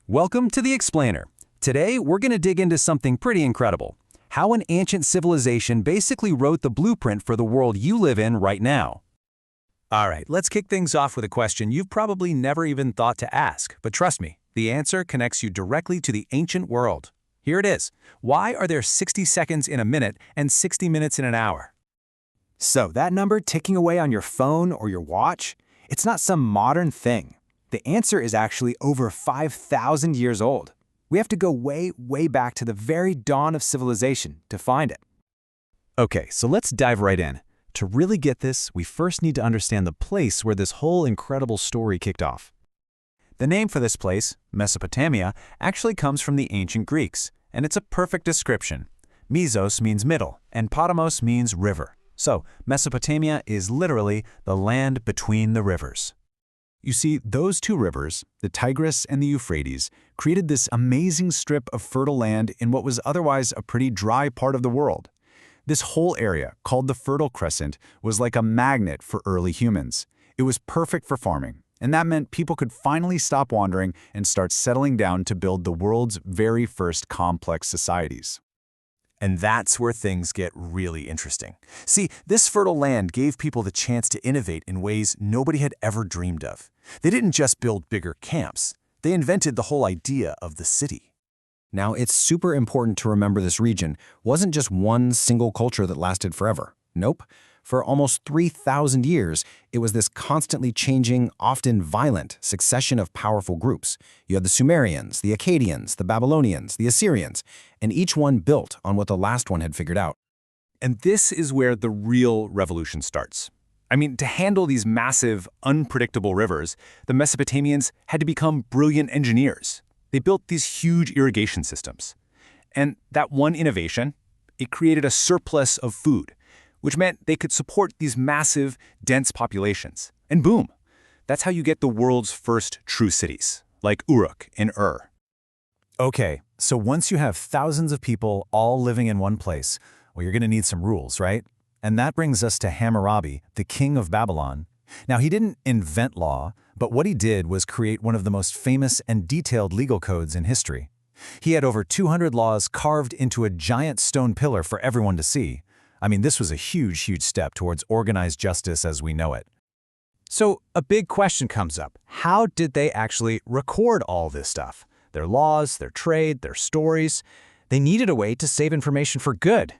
Welcome to The Explainer. Today, we're going to dig into something pretty incredible. How an ancient civilization basically wrote the blueprint for the world you live in right now. All right, let's kick things off with a question you've probably never even thought to ask. But trust me, the answer connects you directly to the ancient world. Here it is. Why are there 60 seconds in a minute and 60 minutes in an hour? So that number ticking away on your phone or your watch, it's not some modern thing. The answer is actually over 5,000 years old. We have to go way, way back to the very dawn of civilization to find it. Okay, so let's dive right in. To really get this, we first need to understand the place where this whole incredible story kicked off. The name for this place, Mesopotamia, actually comes from the ancient Greeks, and it's a perfect description. Mesos means middle, and potamos means river. So, Mesopotamia is literally the land between the rivers. You see, those two rivers, the Tigris and the Euphrates, created this amazing strip of fertile land in what was otherwise a pretty dry part of the world. This whole area, called the Fertile Crescent, was like a magnet for early humans. It was perfect for farming, and that meant people could finally stop wandering and start settling down to build the world's very first complex societies. And that's where things get really interesting. See, this fertile land gave people the chance to innovate in ways nobody had ever dreamed of. They didn't just build bigger camps. They invented the whole idea of the city. Now, it's super important to remember this region wasn't just one single culture that lasted forever. Nope. For almost 3,000 years, it was this constantly changing, often violent succession of powerful groups. You had the Sumerians, the Akkadians, the Babylonians, the Assyrians, and each one built on what the last one had figured out. And this is where the real revolution starts. I mean, to handle these massive, unpredictable rivers, the Mesopotamians had to become brilliant engineers. They built these huge irrigation systems. And that one innovation, it created a surplus of food, which meant they could support these massive, dense populations. And boom, that's how you get the world's first true cities, like Uruk and Ur. Okay, so once you have thousands of people all living in one place, well, you're going to need some rules, right? And that brings us to Hammurabi, the king of Babylon. Now, he didn't invent law, but what he did was create one of the most famous and detailed legal codes in history. He had over 200 laws carved into a giant stone pillar for everyone to see. I mean, this was a huge, huge step towards organized justice as we know it. So a big question comes up. How did they actually record all this stuff? Their laws, their trade, their stories. They needed a way to save information for good.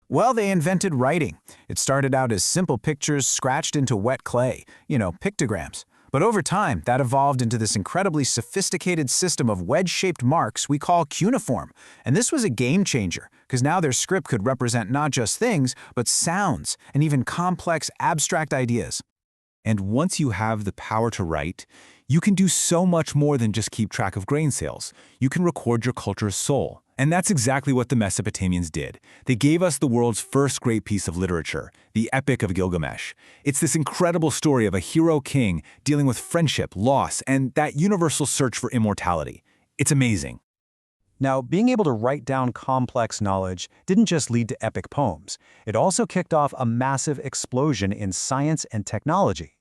Well, they invented writing. It started out as simple pictures scratched into wet clay, pictograms. But over time, that evolved into this incredibly sophisticated system of wedge-shaped marks we call cuneiform. And this was a game changer, because now their script could represent not just things, but sounds and even complex, abstract ideas. And once you have the power to write, you can do so much more than just keep track of grain sales. You can record your culture's soul. And that's exactly what the Mesopotamians did. They gave us the world's first great piece of literature, the Epic of Gilgamesh. It's this incredible story of a hero king dealing with friendship, loss, and that universal search for immortality. It's amazing. Now, being able to write down complex knowledge didn't just lead to epic poems. It also kicked off a massive explosion in science and technology.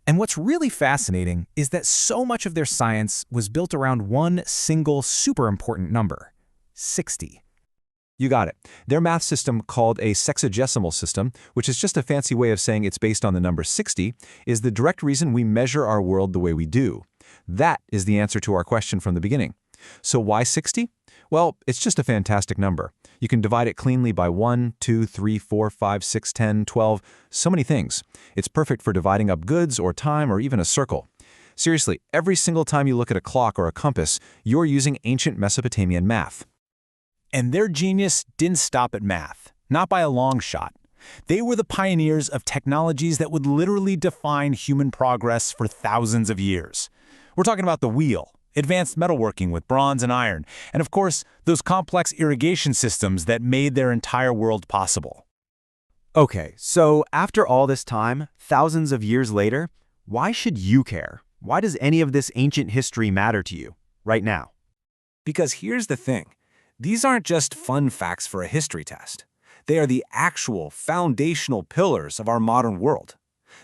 And what's really fascinating is that so much of their science was built around one single super important number: 60. You got it. Their math system, called a sexagesimal system, which is just a fancy way of saying it's based on the number 60, is the direct reason we measure our world the way we do. That is the answer to our question from the beginning. So why 60? Well, it's just a fantastic number. You can divide it cleanly by 1, 2, 3, 4, 5, 6, 10, 12, so many things. It's perfect for dividing up goods or time or even a circle. Seriously, every single time you look at a clock or a compass, you're using ancient Mesopotamian math. And their genius didn't stop at math, not by a long shot. They were the pioneers of technologies that would literally define human progress for thousands of years. We're talking about the wheel, advanced metalworking with bronze and iron, and of course, those complex irrigation systems that made their entire world possible. Okay, so after all this time, thousands of years later, why should you care? Why does any of this ancient history matter to you right now? Because here's the thing. These aren't just fun facts for a history test. They are the actual foundational pillars of our modern world.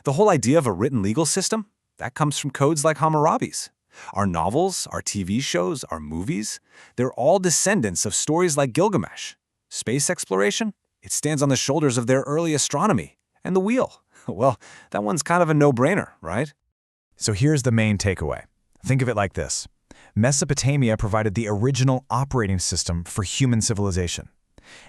The whole idea of a written legal system, that comes from codes like Hammurabi's. Our novels, our TV shows, our movies, they're all descendants of stories like Gilgamesh. Space exploration? It stands on the shoulders of their early astronomy. And the wheel? Well, that one's kind of a no-brainer, right? So here's the main takeaway. Think of it like this. Mesopotamia provided the original operating system for human civilization.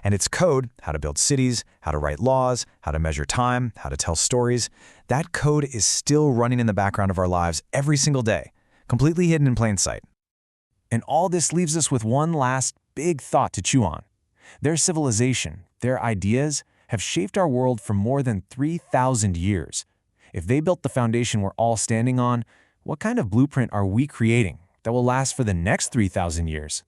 And its code, how to build cities, how to write laws, how to measure time, how to tell stories, that code is still running in the background of our lives every single day, completely hidden in plain sight. And all this leaves us with one last big thought to chew on. Their civilization, their ideas, have shaped our world for more than 3,000 years. If they built the foundation we're all standing on, what kind of blueprint are we creating that will last for the next 3,000 years?